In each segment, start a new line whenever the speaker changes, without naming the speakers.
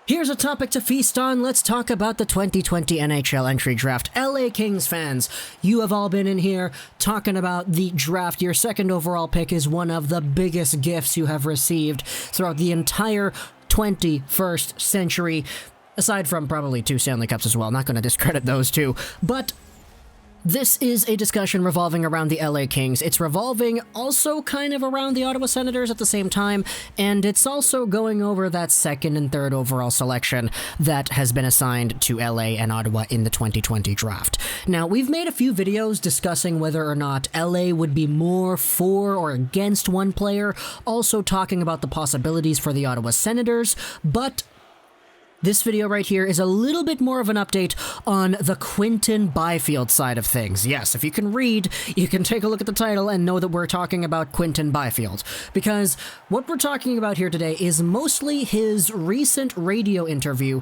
Here's a topic to feast on. Let's talk about the 2020 NHL Entry Draft. LA Kings fans, you have all been in here talking about the draft. Your second overall pick is one of the biggest gifts you have received throughout the entire 21st century, aside from probably 2 Stanley Cups as well. Not going to discredit those two, but this is a discussion revolving around the LA Kings. It's revolving also kind of around the Ottawa Senators at the same time, and it's also going over that second and third overall selection that has been assigned to LA and Ottawa in the 2020 draft. Now, we've made a few videos discussing whether or not LA would be more for or against one player, also talking about the possibilities for the Ottawa Senators, but this video right here is a little bit more of an update on the Quinton Byfield side of things. Yes, if you can read, you can take a look at the title and know that we're talking about Quinton Byfield. Because what we're talking about here today is mostly his recent radio interview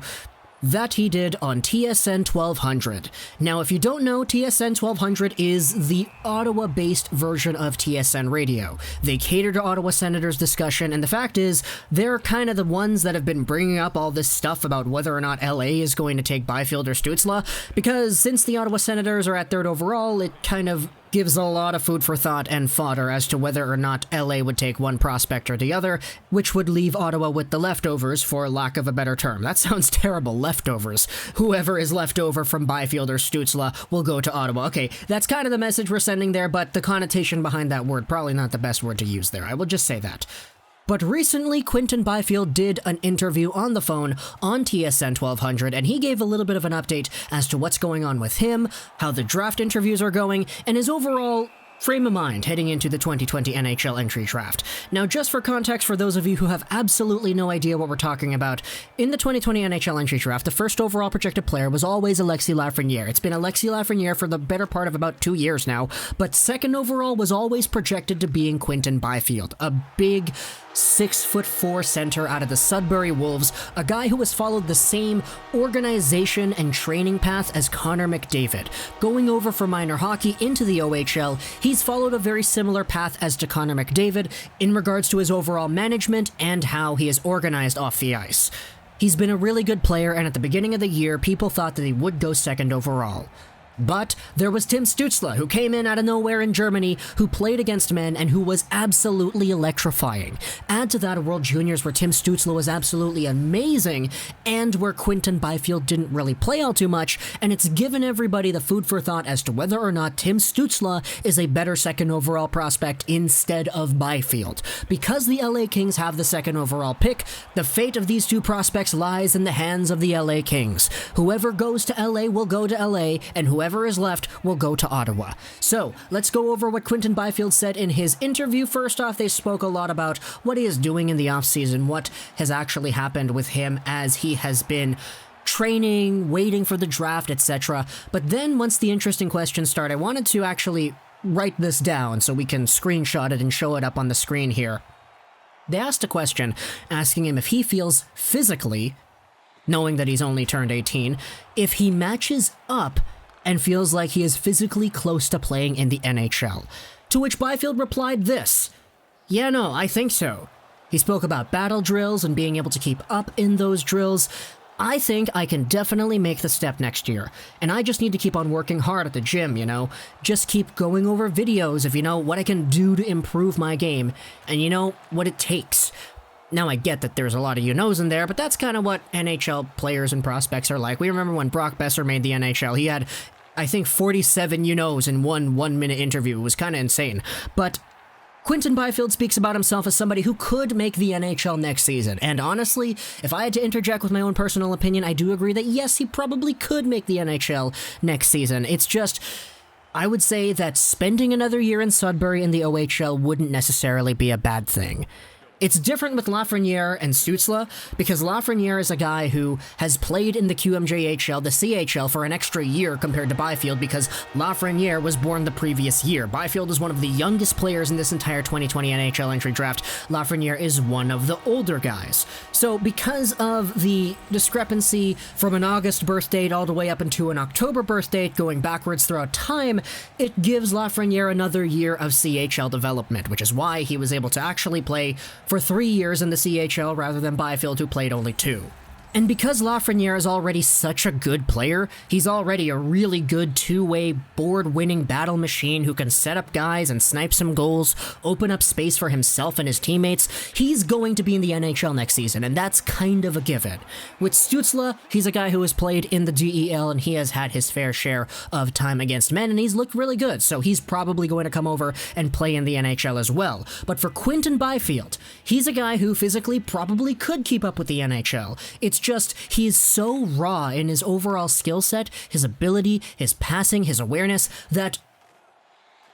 that he did on TSN 1200. Now, if you don't know, TSN 1200 is the Ottawa-based version of TSN Radio. They cater to Ottawa Senators discussion, and the fact is, they're kind of the ones that have been bringing up all this stuff about whether or not LA is going to take Byfield or Stutzle, because since the Ottawa Senators are at third overall, it kind of gives a lot of food for thought and fodder as to whether or not LA would take one prospect or the other, which would leave Ottawa with the leftovers, for lack of a better term. That sounds terrible, leftovers. Whoever is left over from Byfield or Stutzle will go to Ottawa. Okay, that's kind of the message we're sending there, but the connotation behind that word, probably not the best word to use there. I will just say that. But recently, Quinton Byfield did an interview on the phone on TSN 1200, and he gave a little bit of an update as to what's going on with him, how the draft interviews are going, and his overall frame of mind heading into the 2020 NHL Entry Draft. Now, just for context, for those of you who have absolutely no idea what we're talking about, in the 2020 NHL Entry Draft, the first overall projected player was always Alexis Lafreniere. It's been Alexis Lafreniere for the better part of about 2 years now, but second overall was always projected to being Quinton Byfield, a big 6'4" center out of the Sudbury Wolves, a guy who has followed the same organization and training path as Connor McDavid. Going over from minor hockey into the OHL, he's followed a very similar path as to Connor McDavid in regards to his overall management and how he is organized off the ice. He's been a really good player, and at the beginning of the year, people thought that he would go second overall. But there was Tim Stützle, who came in out of nowhere in Germany, who played against men and who was absolutely electrifying. Add to that a World Juniors where Tim Stützle was absolutely amazing, and where Quinton Byfield didn't really play all too much, and it's given everybody the food for thought as to whether or not Tim Stützle is a better second overall prospect instead of Byfield. Because the LA Kings have the second overall pick, the fate of these two prospects lies in the hands of the LA Kings. Whoever goes to LA will go to LA, and whoever is left will go to Ottawa. So, let's go over what Quinton Byfield said in his interview. First off, they spoke a lot about what he is doing in the offseason, what has actually happened with him as he has been training, waiting for the draft, etc. But then, once the interesting questions start, I wanted to actually write this down so we can screenshot it and show it up on the screen here. They asked a question asking him if he feels physically, knowing that he's only turned 18, if he matches up and feels like he is physically close to playing in the NHL. To which Byfield replied this: "Yeah, no, I think so." He spoke about battle drills and being able to keep up in those drills. "I think I can definitely make the step next year, and I just need to keep on working hard at the gym, just keep going over videos of, what I can do to improve my game, and what it takes." Now, I get that there's a lot of you-knows in there, but that's kind of what NHL players and prospects are like. We remember when Brock Besser made the NHL, he had, I think, 47 you-knows in one one-minute interview. It was kind of insane. But Quinton Byfield speaks about himself as somebody who could make the NHL next season. And honestly, if I had to interject with my own personal opinion, I do agree that yes, he probably could make the NHL next season. It's just, I would say that spending another year in Sudbury in the OHL wouldn't necessarily be a bad thing. It's different with Lafreniere and Stutzle, because Lafreniere is a guy who has played in the QMJHL, the CHL, for an extra year compared to Byfield, because Lafreniere was born the previous year. Byfield is one of the youngest players in this entire 2020 NHL Entry Draft. Lafreniere is one of the older guys. So because of the discrepancy from an August birth date all the way up into an October birth date, going backwards throughout time, it gives Lafreniere another year of CHL development, which is why he was able to actually play for 3 years in the CHL rather than Byfield, who played only 2. And because Lafreniere is already such a good player, he's already a really good two-way, board-winning battle machine who can set up guys and snipe some goals, open up space for himself and his teammates, he's going to be in the NHL next season, and that's kind of a given. With Stutzle, he's a guy who has played in the DEL, and he has had his fair share of time against men, and he's looked really good, so he's probably going to come over and play in the NHL as well. But for Quinton Byfield, he's a guy who physically probably could keep up with the NHL. It's just, he's so raw in his overall skill set, his ability, his passing, his awareness, that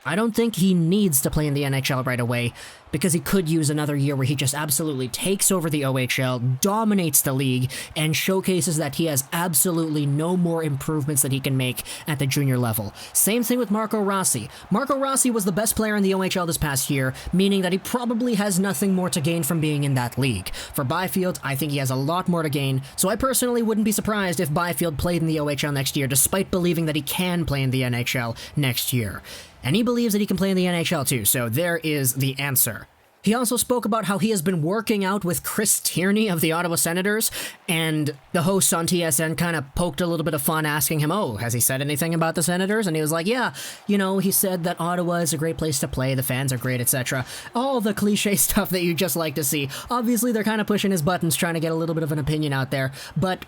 I don't think he needs to play in the NHL right away, because he could use another year where he just absolutely takes over the OHL, dominates the league, and showcases that he has absolutely no more improvements that he can make at the junior level. Same thing with Marco Rossi. Marco Rossi was the best player in the OHL this past year, meaning that he probably has nothing more to gain from being in that league. For Byfield, I think he has a lot more to gain, so I personally wouldn't be surprised if Byfield played in the OHL next year, despite believing that he can play in the NHL next year. And he believes that he can play in the NHL too, so there is the answer. He also spoke about how he has been working out with Chris Tierney of the Ottawa Senators, and the hosts on TSN kind of poked a little bit of fun asking him, oh, has he said anything about the Senators? And he was like, yeah, he said that Ottawa is a great place to play, the fans are great, etc. All the cliche stuff that you just like to see. Obviously, they're kind of pushing his buttons, trying to get a little bit of an opinion out there, but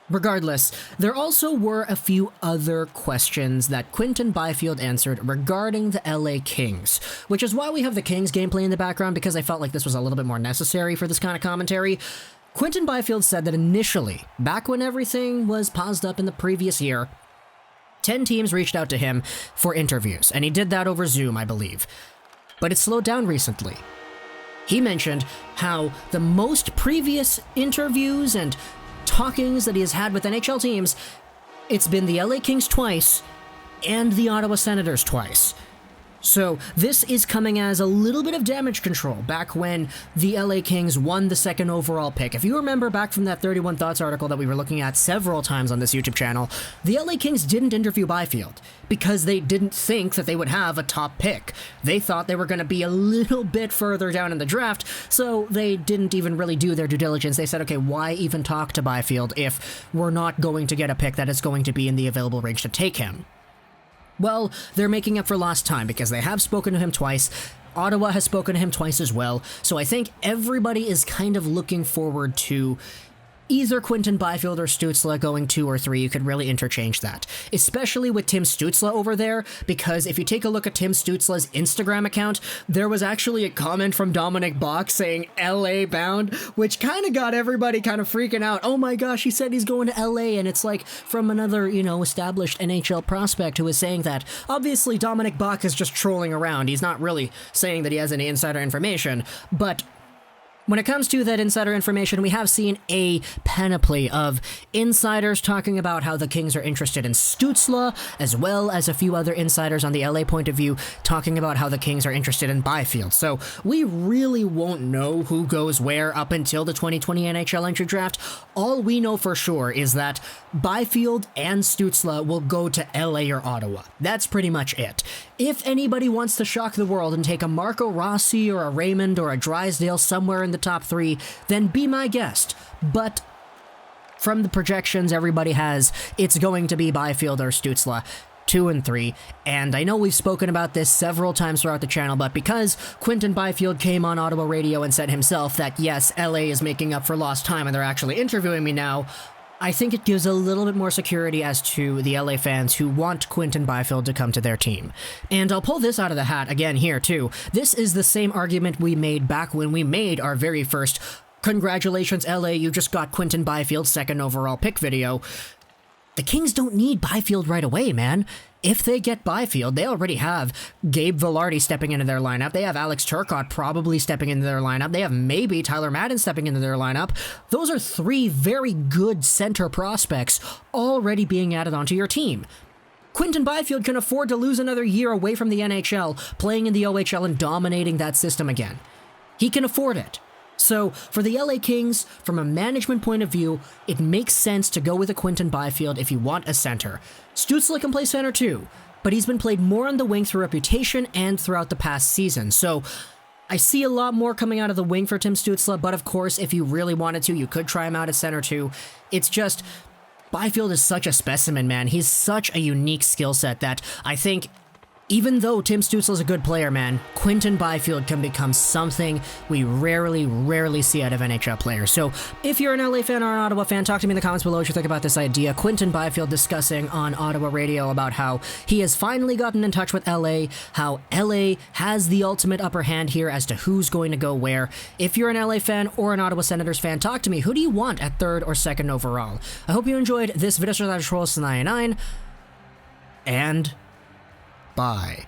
regardless, there also were a few other questions that Quinton Byfield answered regarding the LA Kings, which is why we have the Kings gameplay in the background, because I felt like this was a little bit more necessary for this kind of commentary. Quinton Byfield said that initially, back when everything was paused up in the previous year, 10 teams reached out to him for interviews, and he did that over Zoom, I believe. But it slowed down recently. He mentioned how the most previous interviews and talkings that he has had with NHL teams, it's been the LA Kings twice and the Ottawa Senators twice. So this is coming as a little bit of damage control back when the LA Kings won the second overall pick. If you remember back from that 31 Thoughts article that we were looking at several times on this YouTube channel, the LA Kings didn't interview Byfield because they didn't think that they would have a top pick. They thought they were going to be a little bit further down in the draft, so they didn't even really do their due diligence. They said, okay, why even talk to Byfield if we're not going to get a pick that is going to be in the available range to take him? Well, they're making up for lost time because they have spoken to him twice. Ottawa has spoken to him twice as well. So I think everybody is kind of looking forward to either Quinton Byfield or Stützle going 2 or 3. You could really interchange that, especially with Tim Stützle over there, because if you take a look at Tim Stützle's Instagram account, there was actually a comment from Dominic Bach saying LA bound, which kind of got everybody kind of freaking out. Oh my gosh, he said he's going to LA, and it's like from another, established NHL prospect who is saying that. Obviously, Dominic Bach is just trolling around. He's not really saying that he has any insider information, but when it comes to that insider information, we have seen a panoply of insiders talking about how the Kings are interested in Stutzle, as well as a few other insiders on the LA point of view talking about how the Kings are interested in Byfield. So we really won't know who goes where up until the 2020 NHL Entry Draft. All we know for sure is that Byfield and Stutzle will go to LA or Ottawa. That's pretty much it. If anybody wants to shock the world and take a Marco Rossi or a Raymond or a Drysdale somewhere in the top 3, then be my guest. But from the projections everybody has, it's going to be Byfield or Stützle, 2 and 3. And I know we've spoken about this several times throughout the channel, but because Quinton Byfield came on Ottawa radio and said himself that yes, LA is making up for lost time and they're actually interviewing me now, I think it gives a little bit more security as to the LA fans who want Quinton Byfield to come to their team. And I'll pull this out of the hat again here too. This is the same argument we made back when we made our very first "Congratulations LA, you just got Quinton Byfield second overall pick" video. The Kings don't need Byfield right away, man. If they get Byfield, they already have Gabe Vilardi stepping into their lineup. They have Alex Turcotte probably stepping into their lineup. They have maybe Tyler Madden stepping into their lineup. Those are 3 very good center prospects already being added onto your team. Quinton Byfield can afford to lose another year away from the NHL, playing in the OHL and dominating that system again. He can afford it. So, for the LA Kings, from a management point of view, it makes sense to go with a Quinton Byfield if you want a center. Stutzle can play center too, but he's been played more on the wing through reputation and throughout the past season, so I see a lot more coming out of the wing for Tim Stützle, but of course, if you really wanted to, you could try him out at center too. It's just, Byfield is such a specimen, man. He's such a unique skill set that I think, even though Tim Stützle is a good player, man, Quinton Byfield can become something we rarely see out of NHL players. So if you're an LA fan or an Ottawa fan, talk to me in the comments below what you think about this idea. Quinton Byfield discussing on Ottawa radio about how he has finally gotten in touch with LA, how LA has the ultimate upper hand here as to who's going to go where. If you're an LA fan or an Ottawa Senators fan, talk to me. Who do you want at 3rd or 2nd overall? I hope you enjoyed this video. And bye.